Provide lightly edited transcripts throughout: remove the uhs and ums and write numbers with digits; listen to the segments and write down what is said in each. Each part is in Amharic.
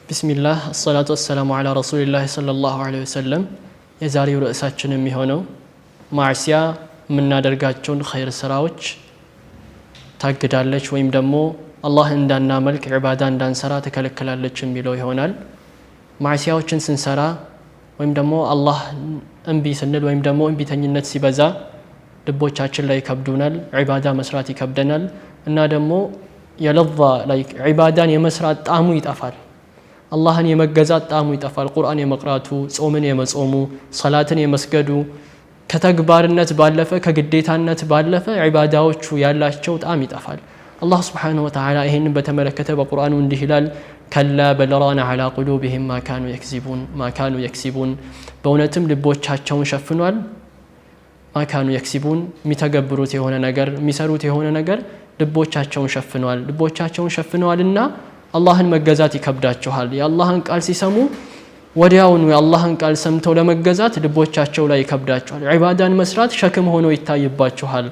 ቢስሚላህ አሰላቱ ወሰላሙ ዐላ ረሱሊላህ ሰለላሁ ዐለይሂ ወሰለም። የዛሬው ርዕሳችን የሚሆነው ማዕሲያ የምናደርጋቸውን ኸይር ስራዎች ታግዳለች ወይም ደግሞ አላህ እንዳናመልክ ዒባዳ እንዳንሰራ ተከለክላለች የሚለው ይሆናል። ማዕሲያዎችን ስንሰራ ወይም ደግሞ አላህ እንቢ ስንል ወይም ደግሞ እንቢተኝነት ሲበዛ ልቦቻችን ላይ ይከብዱናል፣ ዒባዳ መስራት ይከብደናል እና ደግሞ የለዛ ላይ ዒባዳን የመስራት ጣዕሙ ይጠፋል። አላህን የመገዛት ጣዕሙ ይጠፋል። ቁርአን የመቅራቱ፣ ጾምን የመጾሙ፣ ሰላትን የመስገዱ ከተግባርነት ባለፈ ከግዴታነት ባለፈ ዒባዳዎቹ ያላቸው ጣዕም ይጠፋል። አላህ ሱብሓነሁ ወተዓላ ይህንን በተመለከተ በቁርአኑ እንዲህ ይላል፣ ከላ በል ራነ ዐላ ቁሉቢሂም ማ ካኑ የክሲቡን፣ በእውነትም ልቦቻቸውን ሸፍኗል። ማ ካኑ የክሲቡን፣ የሚተገብሩት የሆነ ነገር የሚሰሩት የሆነ ነገር ልቦቻቸውን ሸፍኗል። ልቦቻቸውን ሸፍነዋልና አላህን መገዛት ይከብዳቸዋል። የአላህን ቃል ሲሰሙ ወዲያውኑ የአላህን ቃል ሰምተው ለመገዛት ልቦቻቸው ላይ ይከብዳቸዋል። ዒባዳን መስራት ሸክም ሆኖ ይታይባቸዋል።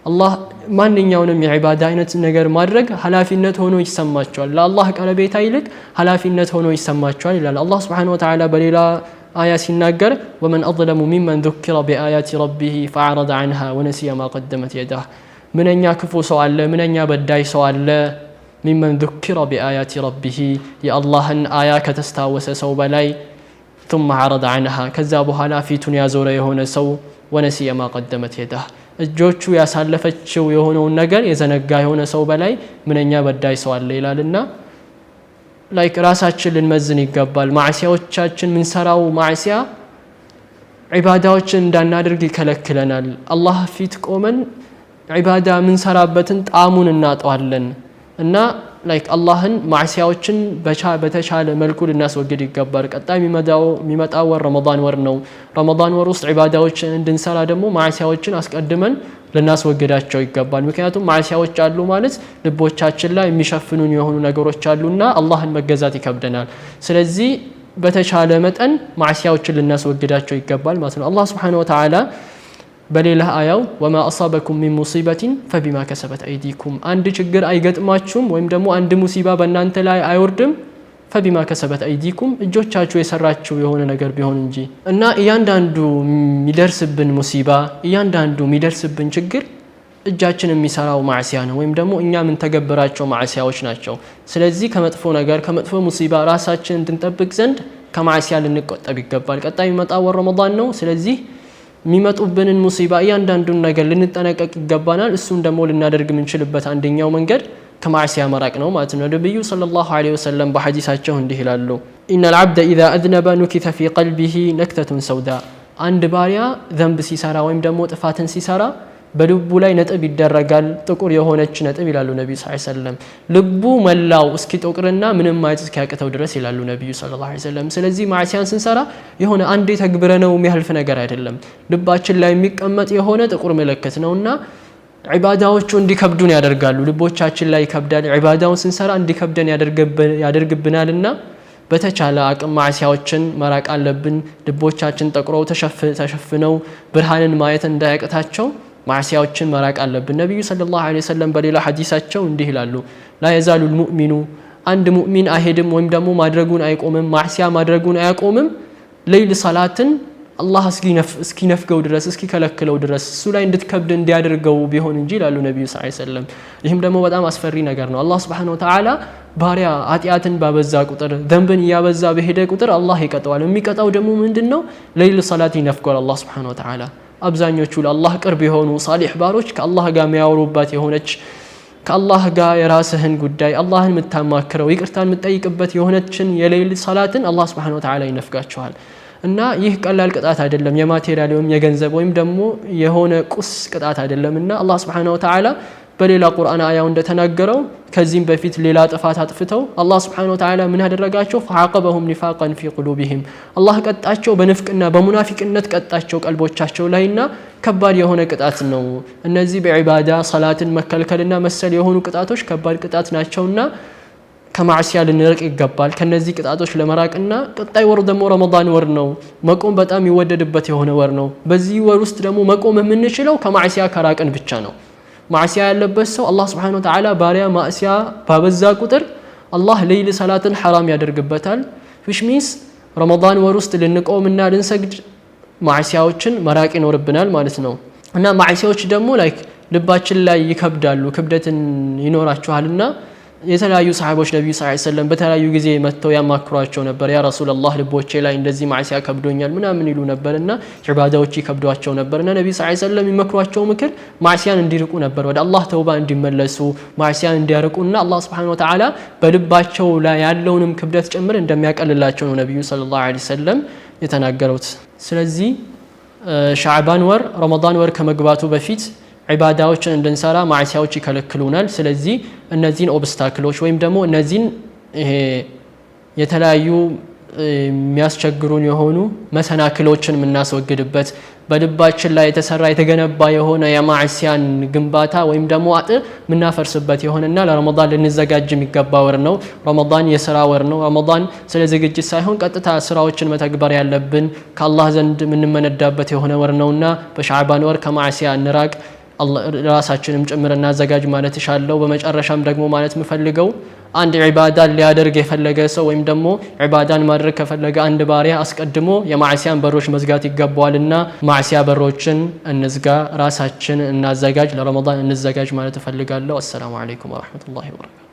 አላህ ማንኛውንም የዒባዳ አይነት ነገር ማድረግ ኃላፊነት ሆኖ ይሰማቸዋል። ለአላህ ቀረቤታ ይልቅ ኃላፊነት ሆኖ ይሰማቸዋል ይላል አላህ ሱብሓነሁ ወተዓላ በሌላ አያ ሲናገር፣ ወመን አዝለሙ ሚመን ዙኪረ ቢአያቲ ረቢሂ ፈዐረደ ዐንሃ ወነሲየ ማ ቀደመት የዳህ፣ ምንኛ ክፉ ሰው አለ፣ ምንኛ በዳይ ሰው አለ። ሚመን ዙኪረ ቢአያቲ ረቢሂ፣ የአላህን አያ ከተስታወሰ ሰው በላይ ثم عرض عنها፣ ከዛ በኋላ ፊቱን ያዞረ የሆነ ሰው፣ ወነሲየ ማ ቀደመት የዳህ፣ እጆቹ ያሳለፈችው የሆነውን ነገር የዘነጋ የሆነ ሰው በላይ ምንኛ በዳይ ሰው አለ ይላልና ራሳችን ልንመዝን ይገባል። ማዕሲያዎቻችን ምንሰራው ማዕሲያ ዒባዳዎችን እንዳናደርግ ይከለክለናል። አላህ ፊት ቆመን ዒባዳ ምንሰራበትን ጣዕሙን እናጠዋለን እና አላህን ማዕሲያዎችን በተቻለ መልኩ ልናስወግድ ይገባል። ቀጣይ የሚመጣው ወር ረመዳን ወር ነው። ረመዳን ወር ውስጥ ዒባዳዎችን እንድንሰራ ደግሞ ማዕሲያዎችን አስቀድመን ልናስወግዳቸው ይገባል። ምክንያቱም ማዕሲያዎች አሉ ማለት ልቦቻችን ላይ የሚሸፍኑን የሆኑ ነገሮች አሉና አላህን መገዛት ይከብደናል። ስለዚህ በተቻለ መጠን ማዕሲያዎችን ልናስወግዳቸው ይገባል ማለት ነው። አላህ ሱብሓነሁ ወተዓላ በሌላ አያው ወማ አሳበኩም ሚን ሙሲበቲን ፈቢማ ከሰበት አይዲኩም፣ አንድ ችግር አይገጥማችሁም ወይም ደግሞ አንድ ሙሲባ በእናንተ ላይ አይወርድም ፈቢማ ከሰበት አይዲኩም፣ እጆቻችሁ የሰራችሁ የሆነ ነገር ቢሆን እንጂ። እና እያንዳንዱ የሚደርስብን ሙሲባ እያንዳንዱ የሚደርስብን ችግር እጃችን የሚሰራው ማዕሲያ ነው ወይም ደግሞ እኛ የምንተገብራቸው ማዕሲያዎች ናቸው። ስለዚህ ከመጥፎ ነገር ከመጥፎ ሙሲባ ራሳችን እንድንጠብቅ ዘንድ ከማዕሲያ ልንቆጠብ ይገባል። ቀጣይ የሚመጣው ወር ረመዳን ነው። ስለዚህ የሚመጡብንን ሙሲባ እያንዳንዱን ነገር ልንጠነቀቅ ይገባናል። እሱን ደግሞ ልናደርግ የምንችልበት አንደኛው መንገድ ከማዕሲያ መራቅ ነው ማለት ነው። ነብዩ ሰለላሁ ዐለይሂ ወሰለም በሐዲሳቸው እንዲህ ይላሉ፣ ኢነል ዐብደ ኢዛ አዝነበ ኑኪተ ፊ ቀልቢሂ ነክተቱን ሰውዳ፣ አንድ ባሪያ ዘንብ ሲሰራ ወይም ደግሞ ጥፋትን ሲሰራ በልቡ ላይ ነጥብ ይደረጋል፣ ጥቁር የሆነች ነጥብ ይላሉ ነብዩ ሰለላሁ ዐለይሂ ወሰለም። ልቡ መላው እስኪ ጥቁርና ምንም ማየት እስኪያቅተው ድረስ ይላሉ ነብዩ ሰለላሁ ዐለይሂ ወሰለም። ስለዚህ ማዕሲያን ስንሰራ የሆነ አንዴ ተግብረነው የሚያልፍ ነገር አይደለም፣ ልባችን ላይ የሚቀመጥ የሆነ ጥቁር ምልክት ነውና ዒባዳዎቹ እንዲከብዱን ያደርጋሉ። ልቦቻችን ላይ ይከብዳል። ዒባዳውን ስንሰራ እንዲከብደን ያደርግብናልና በተቻለ አቅም ማዕሲያዎችን መራቅ አለብን። ልቦቻችን ጠቁረው ተሸፍነው ብርሃንን ማየት እንዳያቅታቸው ማዕሲያዎችን መራቅ አለብን። ነብዩ ሰለላሁ ዐለይሂ ወሰለም በሌላ ሐዲሳቸው እንዲህ ይላሉ፣ ላ የዛሉል ሙእሚኑ፣ አንድ ሙእሚን አይሄድም ወይም ደግሞ ማድረጉን አይቆምም፣ ማዕሲያ ማድረጉን አያቆምም፣ ሌይል ሰላትን አላህ እስኪነፍገው ድረስ እስኪከለክለው ድረስ እሱ ላይ እንድትከብድ እንዲያደርገው ቢሆን እንጂ ይላሉ ነብዩ ሰለላሁ ዐለይሂ ወሰለም። ይህም ደግሞ በጣም አስፈሪ ነገር ነው። አላህ ሱብሓነሁ ወተዓላ ባሪያ ኃጢአትን ባበዛ ቁጥር ዘንብን እያበዛ በሄደ ቁጥር አላህ ይቀጣዋል። የሚቀጣው ደግሞ ምንድነው? ሌይል ሰላት ይነፍገዋል አላህ ሱብሓነሁ ወተዓላ። አብዛኞቹ ለአላህ ቅርብ የሆኑ ሳሊህ ባሮች ከአላህ ጋር የሚያወሩባት የሆነች ከአላህ ጋር የራስህን ጉዳይ አላህን የምታማክረው ይቅርታን የምትጠይቅበት የሆነችን የሌይል ሰላትን አላህ ሱብሓነሁ ወተዓላ ይነፍጋቸዋል። እና ይህ ቀላል ቅጣት አይደለም፣ የማቴሪያል ወይም የገንዘብ ወይም ደግሞ የሆነ ቁስ ቅጣት አይደለምና አላህ ሱብሓነሁ ወተዓላ በሌላ ቁርአን አያው እንደተናገረው ከዚህም በፊት ሌላ ጥፋት አጥፍተው አላህ ሱብሓነሁ ወተዓላ ምን ያደረጋቸው? ፈዐቀበሁም ኒፋቀን ፊ ቁሉቢሂም፣ አላህ ቀጣቸው በንፍቅና በሙናፊቅነት ቀጣቸው ቀልቦቻቸው ላይና ከባድ የሆነ ቅጣት ነው። እነዚህ በዒባዳ ሰላትን መከልከልና መሰል የሆኑ ቅጣቶች ከባድ ቅጣት ናቸውና ከማዕሲያ ልንርቅ ይገባል። ከነዚህ ቅጣቶች ለመራቅና ቀጣይ ወር ደግሞ ረመዳን ወር ነው። መቆም በጣም ይወደድበት የሆነ ወር ነው። በዚህ ወር ውስጥ ደግሞ መቆም የምንችለው ከማዕሲያ ከራቅን ብቻ ነው። ማዕሲያ ያለበት ሰው አላህ Subhanahu Wa Ta'ala ባሪያ ማዕሲያ ባበዛ ቁጥር አላህ ሌይል ሰላትን ሐራም ያደርግበታል which means ረመዳን ወር ውስጥ ልንቆምና ልንሰግድ ማዕሲያዎችን መራቅ ይኖርብናል ማለት ነው እና ማዕሲያዎች ደግሞ ላይክ ልባችን ላይ ይከብዳሉ ክብደትን ይኖራቸዋልና የተለያዩ ሰሃቦች ነብዩ ሰለላሁ ዐለይሂ ወሰለም በተለያዩ ጊዜ መተው ያማክሯቸው ነበር ያ ረሱላህ ልቦቼ ላይ እንደዚህ ማዕሲያ ከብዶኛል ምናምን ይሉ ነበርና ኢባዳዎች ይከብዷቸው ነበርና ነብዩ ሰለላሁ ዐለይሂ ወሰለም ይመክሯቸው ምክር ማዕሲያን እንዲርቁ ነበር ወደ አላህ ተውባ እንዲመለሱ ማዕሲያን እንዲያርቁና አላህ Subhanahu Wa Ta'ala በልባቸው ላይ ያለውንም ክብደት ጭምር እንደሚያቀልላቸው ነው ነብዩ ሰለላሁ ዐለይሂ ወሰለም የተናገሩት ስለዚህ ሻዕባን ወር ረመዳን ወር ከመግባቱ በፊት ዒባዳዎችን እንድንሰራ ማዕሲያዎች ይከለክሉናል ስለዚህ እነዚህን ኦብስታክሎች ወይም ደግሞ እነዚህን የተለያዩ የሚያስቸግሩን የሆኑ መሰናክሎችን የምናስወግድበት በልባችን ላይ የተሰራ የተገነባ የሆነ የማዕሲያን ግንባታ ወይም ደግሞ አጥር ምናፈርስበት የሆነና ለረመዳን ልንዘጋጅ የሚገባ ወር ነው ረመዳን የሥራ ወር ነው ረመዳን ስለ ዝግጅት ሳይሆን ቀጥታ ስራዎችን መተግበር ያለብን ከአላህ ዘንድ ምንመነዳበት የሆነ ወር ነውና በሻዕባን ወር ከማዕሲያ እንራቅ ራሳችንም ጭምርና ዘጋጅ ማለት ይሻለው በመጨረሻም ደግሞ ማለት ምፈልገው አንድ ዒባዳን ሊያደርግ የፈለገ ሰው ወይም ደግሞ ዒባዳን ማድረግ ከፈለገ አንድ ባሪያ አስቀድሞ የማዕሲያን በሮች መዝጋት ይገባዋልና ማዕሲያ በሮችን እንዝጋ ራሳችን እናዘጋጅ ለረመዳን እንዘጋጅ ማለት እፈልጋለሁ። አሰላሙ አለይኩም ወራህመቱላሂ ወበረካቱ።